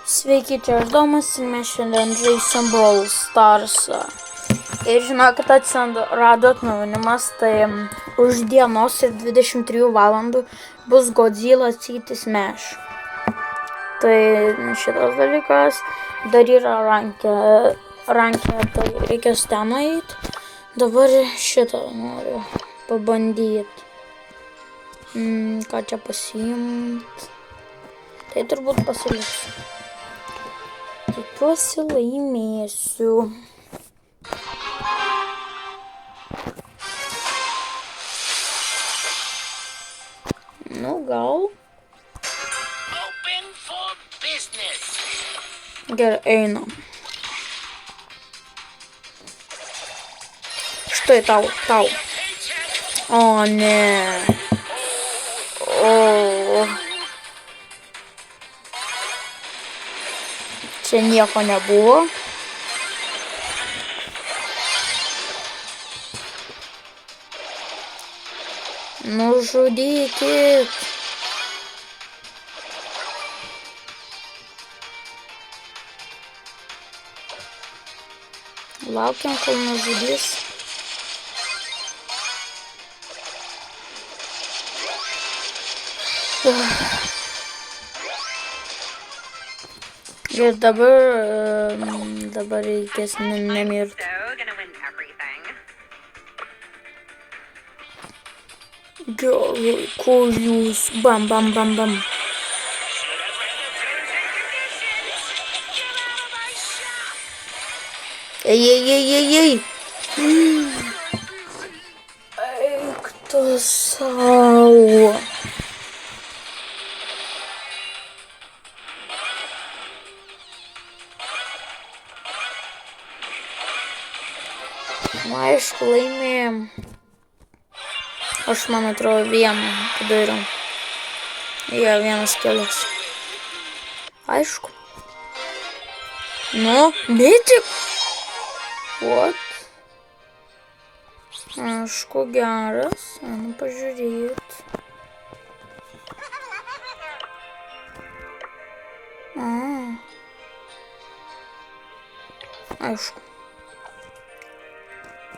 Sveiki, čia aš Domas ir mes šiandien žaisim Brawl Starsą. Ir žinokit, atsirado atnaujinimas, tai už dienos ir 23 valandų bus Godzilla City Smash. Tai šitas dalykas dar yra rankė, tai reikės ten eiti. Dabar šitą noriu pabandyti. Ką čia pasiimt? Tai turbūt pasiliksiu. Tikiuosi laimėsiu. Nu, gal. Gerai, einam. Štai tau. O, ne. O. Čia nieko nebuvo. Nužudykit. Laukiam, kol nužudys. Ir dabar reikės nemirti. Gerai, kur jūs? Bam. Ей. Eik tu sau. Aišku, laimėjom. Aš, man atrodo, vieną padariau. Jo, vienas kelias. Aišku. Nu, bitik. What? Aišku, geras. Nu, pažiūrėt. Aišku.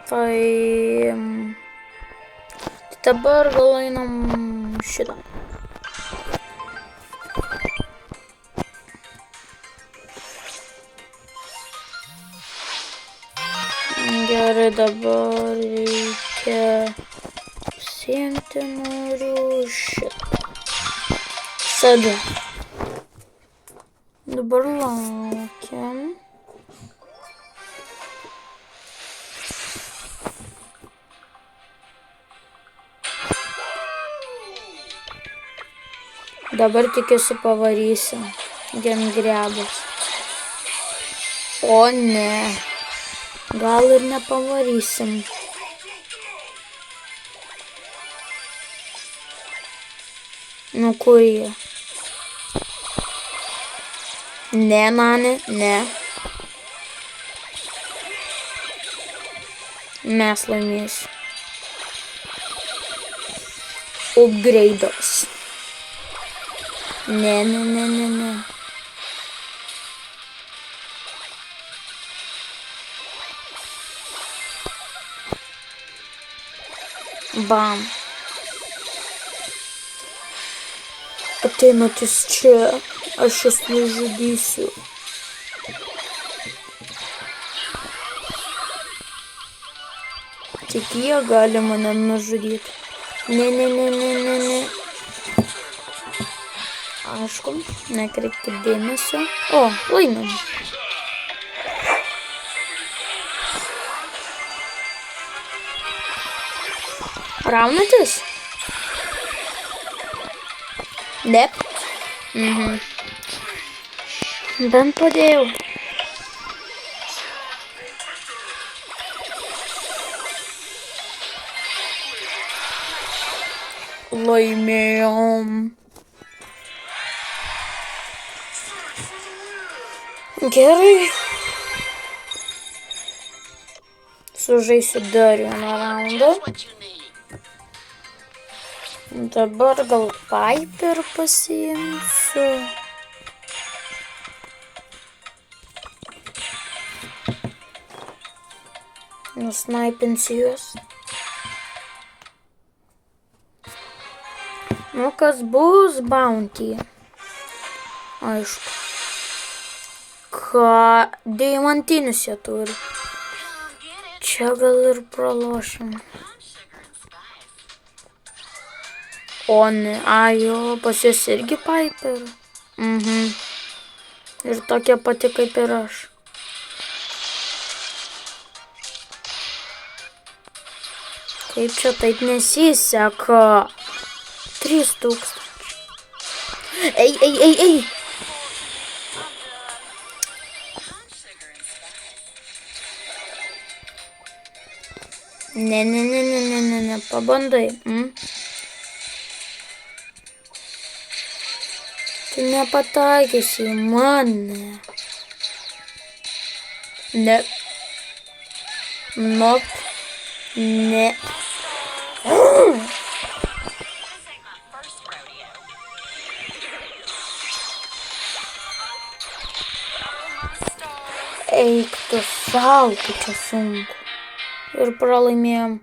Tai dabar gal einam šitą. Gerai, dabar reikia pasiimti, noriu šitą. Sėdu. Dabar laukiam. Dabar tikiuosi pavarysim. Gengrebas. O ne. Gal ir nepavarysim. Nu kur jie? Ne, Nani, ne. Mes laimėsim. Upgrade'as. Ne. Bam. Ateinantis čia, aš jūs nužudysiu. Tik jie gali mane nužudyti. Ne. Aišku, nekreipkit dėmesio. O, laimim. Raunatės? Ne. Bent padėjau. Laimėjom. Gerai. Sužaisiu dar vieną raundą. Dabar gal Piper pasiimsiu. Nusnaipinsiu juos. Nu, kas bus bounty? Aišku. Ką deimantinius jie turi. Čia gal ir pralošim. O ne, jo, pas juos irgi Piper. Ir tokia pati kaip ir aš. Kaip čia taip nesiseka? 3000. Ei. Ne, pabandai. Tu nepataikysi į mane. Ne. Nope. Ne. Eik tu sau, tai čia sunku. Ir pralaimėjom.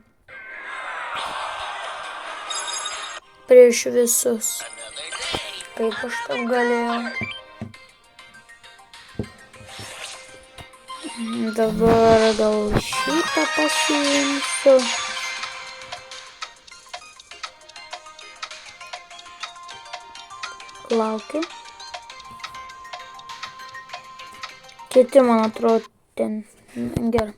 Prieš visus. Kaip aš taip galėjau. Dabar gal šitą pasiimsiu. Laukiu. Kiti, man atrodo, ten. Gerai.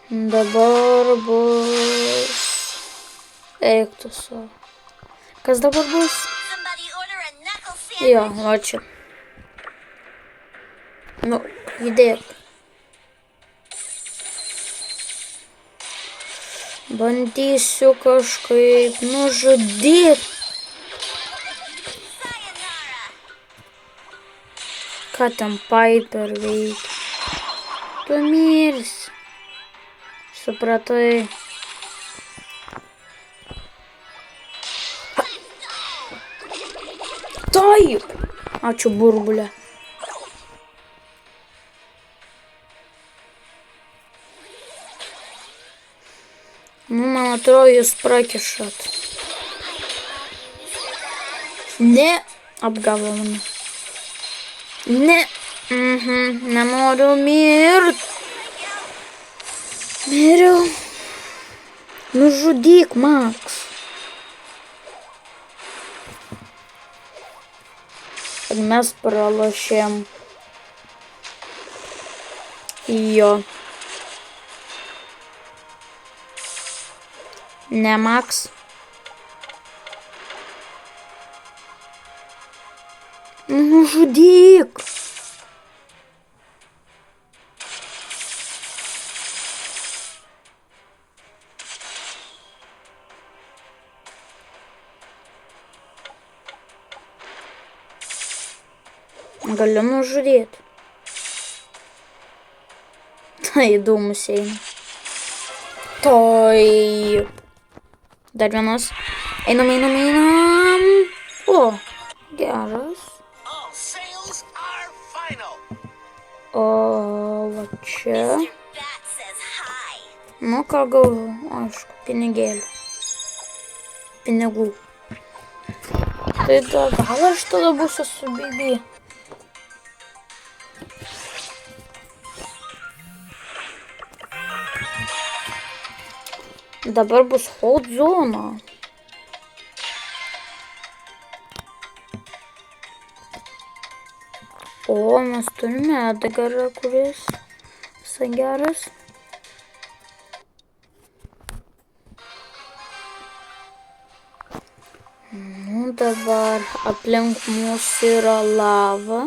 Dabar bus... Eik tu savo. Kas dabar bus? Jo, va čia. Nu, judėk. Bandysiu kažkaip nužudyti. Ką ten Piper veikia? Tu mirsi. Supratai. Taip. Ačiū burbulė. Nu, man atrodo, jūs prakišat. Ne. Apgavo mane. Ne. Nenoriu mirt. Miriau. Nužudyk, Max. Kad mes pralošėm. Jo. Ne, Max. Nužudyk. Galiu nužudėti. Tai įdomus eina. Taip. Dar vienas. Einam. O, geras. O, va čia. Nu, ką gauju? Aišku, pinigėlių. Pinigų. Tai gal aš tada būsiu su Bibi. Dabar bus hot zona. O, mes turime Edgarą, kuris visai geras. Nu, dabar aplink mūsų yra lava.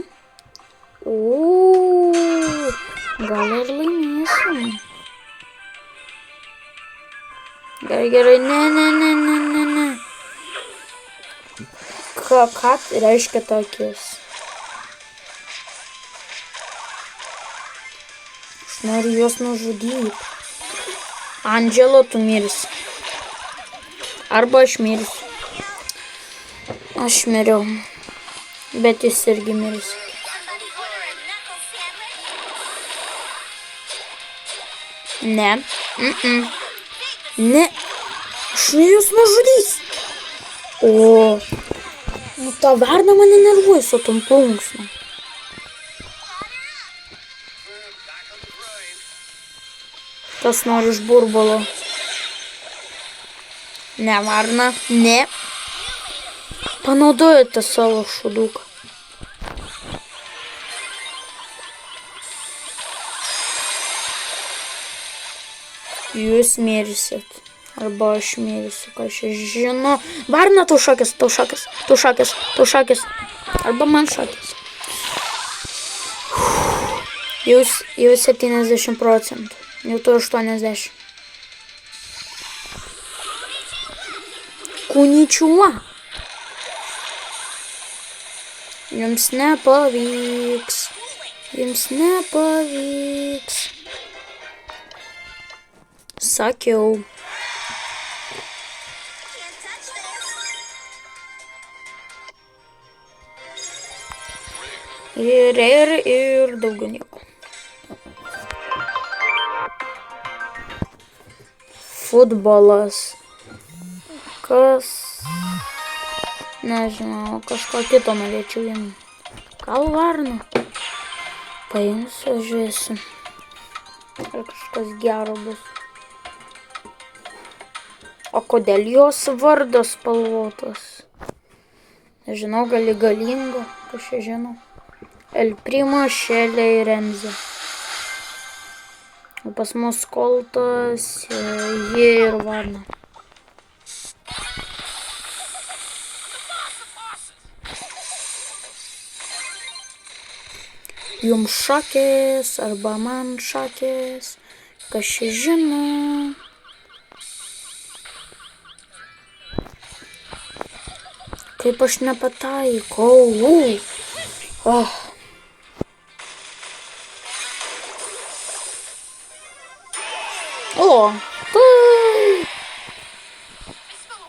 O, gal ir laimėsim. Gerai, ne. Ką reiškia tokius? Aš noriu juos nužudyti. Angelo, tu mirsi. Arba aš mirsiu. Aš miriau. Bet jis irgi mirsi. Ne. Ne. Aš jūs nužudysiu. O. Nu, ta varna mane nervuoja su tom plunksnom. Kas nori iš burbulo? Ne, varna. Ne. Panaudojate savo šuduką. Jūs mirsit. Arba aš mirsiu, ką aš žinau. Varna, tau šakės. Arba man šakės. Jau 70%. Jau tu 80. Kuničiuva. Jums nepavyks. Sakiau. Ir daugiau nieko. Futbolas. Kas? Nežinau, kažko kito norėčiau imti. Gal varną? Paimsiu, žiūrėsiu. Ar kažkas gero bus. O kodėl jos vardas spalvotas? Nežinau, gali galinga, kas čia žinau. El Primo, Šelė ir Remzė. O pas mus Koltas, jie ir varna. Jums šakės, arba man šakės, kas čia žino. Kaip aš nepataikau. Oh. O, tai.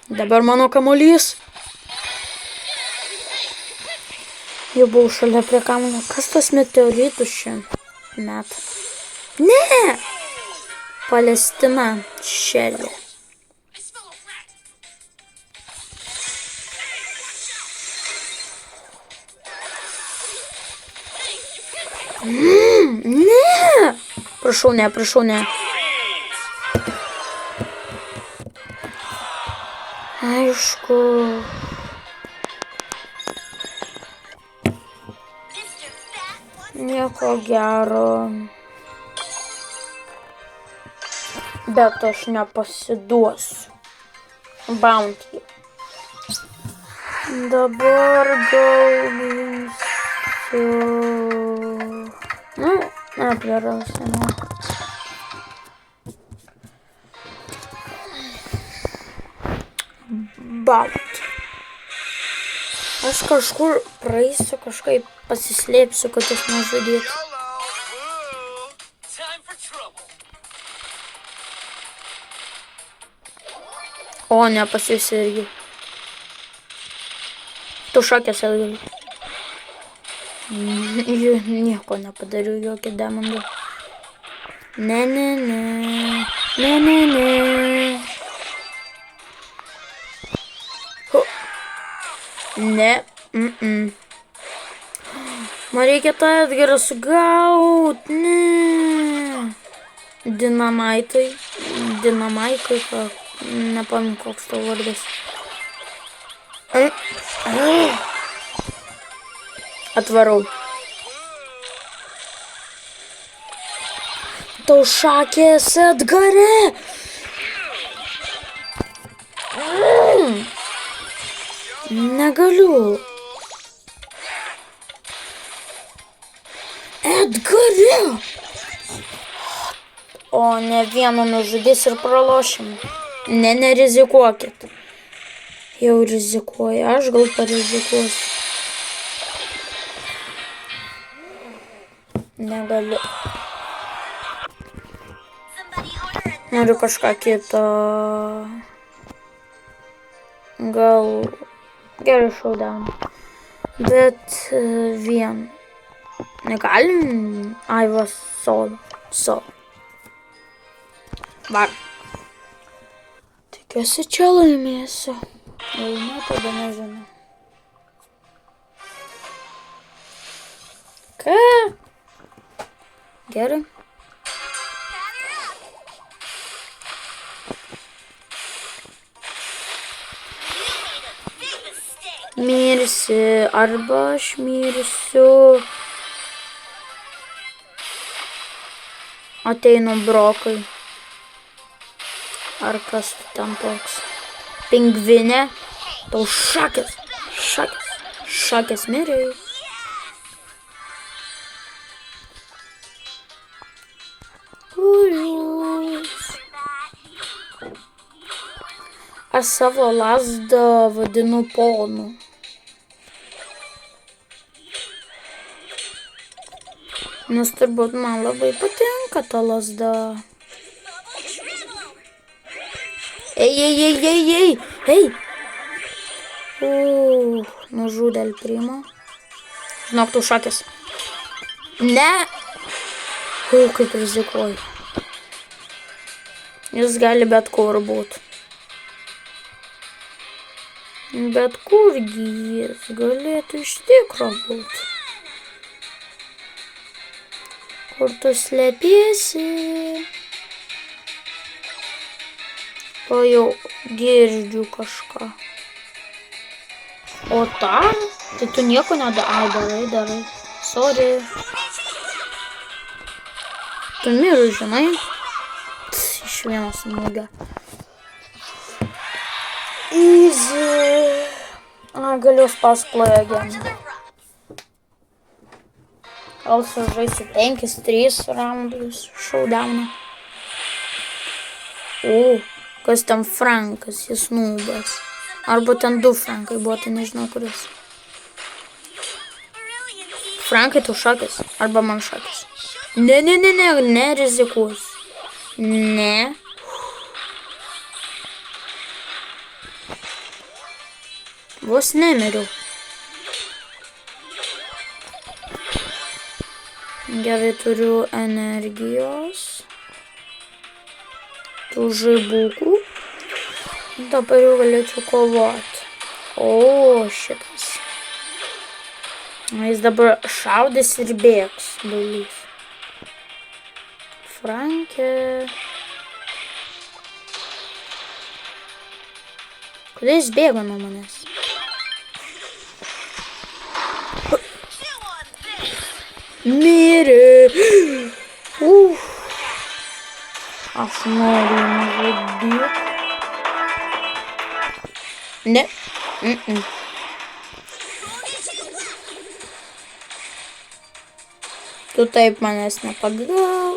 Dabar mano kamuolys. Jau buvau šalia prie kamuolio. Kas tos meteoritus čia met? Ne! Palestina, Šelė. Ne! Prašau, ne. Aišku. Nieko gero. Bet aš nepasiduosiu. Bounty. Dabar dauginsiu. Nu, neprarasime. Bounty. Aš kažkur praeisiu, kažkaip pasislėpsiu, kad jis nežudytų. O, ne, pas jūs irgi. Tu šakės, Elgeli. Nieko nepadariau, jokį demondą. Ne. Ne. Man reikia tą Edgarą sugaut. Ne. Dinamaikai, ką. Nepaminu, koks tavo vardas. Atvarau. Tau šakės, Edgare. Negaliu. Edgare. O, ne vienu nužudys ir pralošim. Ne, nerizikuokit. Jau rizikuoju, aš gal parizikuosiu. Negaliu. Noriu kažką kitą. Gal gerai showdown. Bet vien. Negalim. Ai, va, solo. Var. Tikiuosi čia laimėsiu. Jei ne, tada nežinau. Ką? Gerai. Mirsi, arba aš mirsiu. Ateinu brokai. Ar kas tu ten toks? Pingvinė. Tau šakės. Šakės mirėjai. Aš savo lazdą vadinu ponu. Nes turbūt man labai patinka ta lazda. Ei. Nužudė El Primo. Žinok, tu šakės. Ne. Kaip rizikuoju. Jis gali bet kur būt. Bet kurgi jis galėtų iš tikro būt. Kur tu slepiesi? O jau girdžiu kažką. O tam? Tai tu nieko nedarai. Sorry. Tu miru, žinai? Iš vieno smūgio. Easy. Galiu pasplay again. Gal sužaisiu 5-3 raundus šaudauną. Kas ten Frankas, jis nūbas. Arba ten 2 Frankai buvo, tai nežinau kuris. Frankai tu šakės, arba man šakės. Ne, rizikuos. Ne. Vos nemiriau. Gerai, turiu energijos. Tų žaibukų. Dabar jau galėčiau kovoti. Šitas. Jis dabar šaudės ir bėgs. Balys. Frankė. Kodėl jis bėgo nuo manęs? Mirė. Aš noriu nužudyti. Ne. Tu taip manęs nepagal.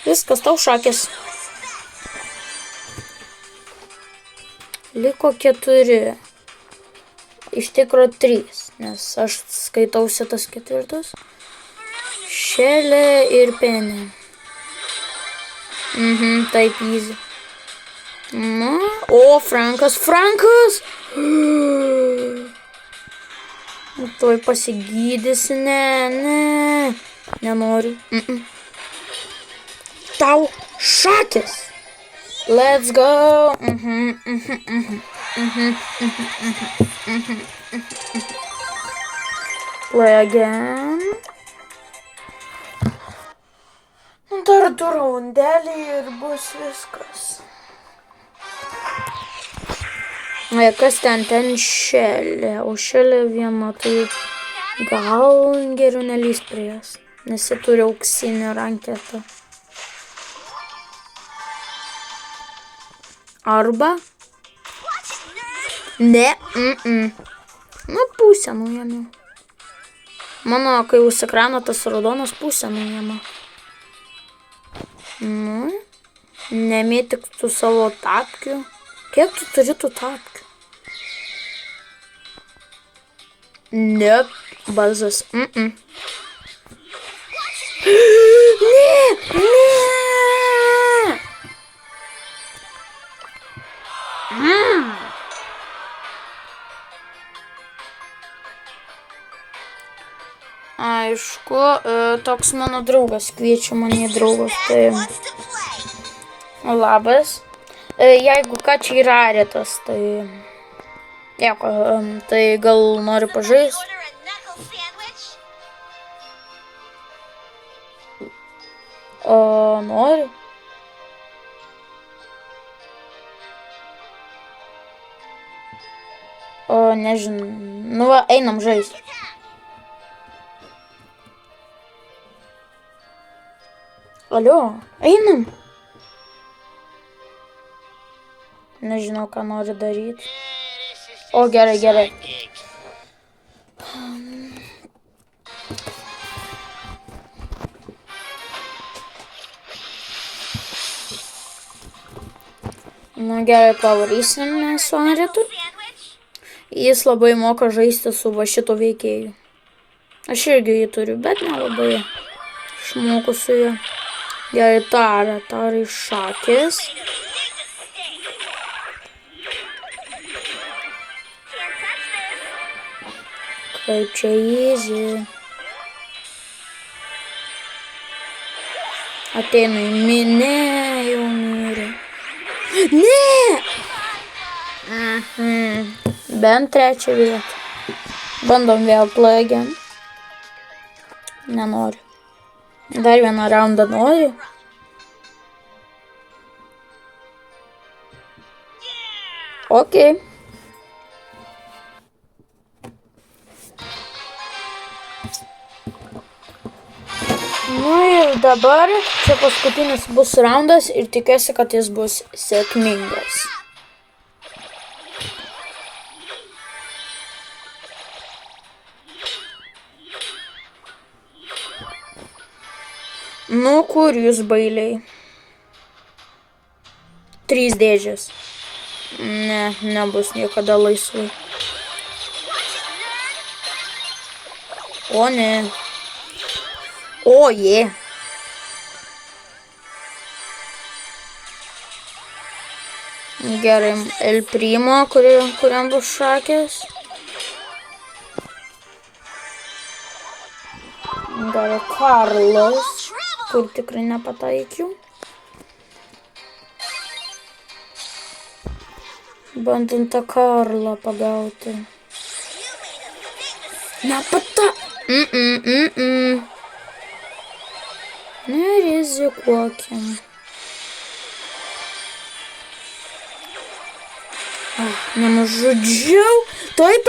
Viskas, tau šakės. Liko 4. Iš tikro 3, nes aš skaitausi tas 4. Šelė ir Penė. Taip easy. Na, Frankas. Tuoj pasigydysi, ne. Nenoriu. Tau šakės. Let's go. Play again. Dar 2 raundelį ir bus viskas. Kas ten šelė? O šelė viena, tai gal geriau nelys prie jas, nes jie turi auksinį ranketą. Arba? Ne. Na, pusę nuėmiau. Mano, kai užsikrano tas raudonas, pusę nuėmiau. Nu, nemėtik tu savo tapkių. Kiek tu turi tų tapkių? Ne, bazas. Ne. Aišku, toks mano draugas kviečia mane draugas, tai Labas. Jeigu ką čia yra aretas, tai... Nieko, tai gal nori pažaisti? Nori? Nežinau. Nu va, einam žaisti. Alio, einam. Nežinau, ką nori daryti. O, gerai, gerai. Nu, gerai, pavarysim su Aretu. Jis labai moka žaisti su va šito veikėju. Aš irgi jį turiu, bet nelabai išmoku su juo. Gerai, Tarai šakės. Kaip čia easy. Ateinu į minę, jau mirė. Ne! Bent trečią vietą. Bandom vėl play-again. Nenoriu. Dar vieną raundą noriu. Okei. Nu ir dabar čia paskutinis bus raundas ir tikiuosi, kad jis bus sėkmingas. Nu, kur jūs bailiai? 3 dėžės. Ne, nebus niekada laisvai. O ne. O, jė. Gerai, El Primo, kuriam bus šakės. Gerai, Karlas, kur tikrai nepataikiau. Bandant tą Karlą pagauti. Nerizikuokim. Nenužudžiau. Taip.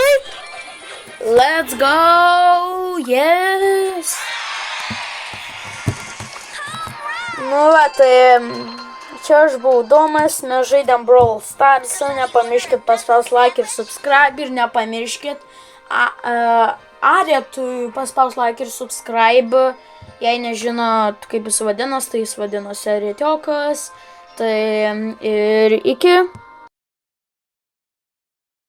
Let's go. Yes. Nu va, tai čia aš buvau Domas, mes žaidėm Brawl Starsą, nepamirškit paspaus like ir subscribe ir nepamirškit Aretui paspaus like ir subscribe. Jei nežinot, kaip jis vadinas, tai jis vadinosi Aretiokas. Tai ir iki.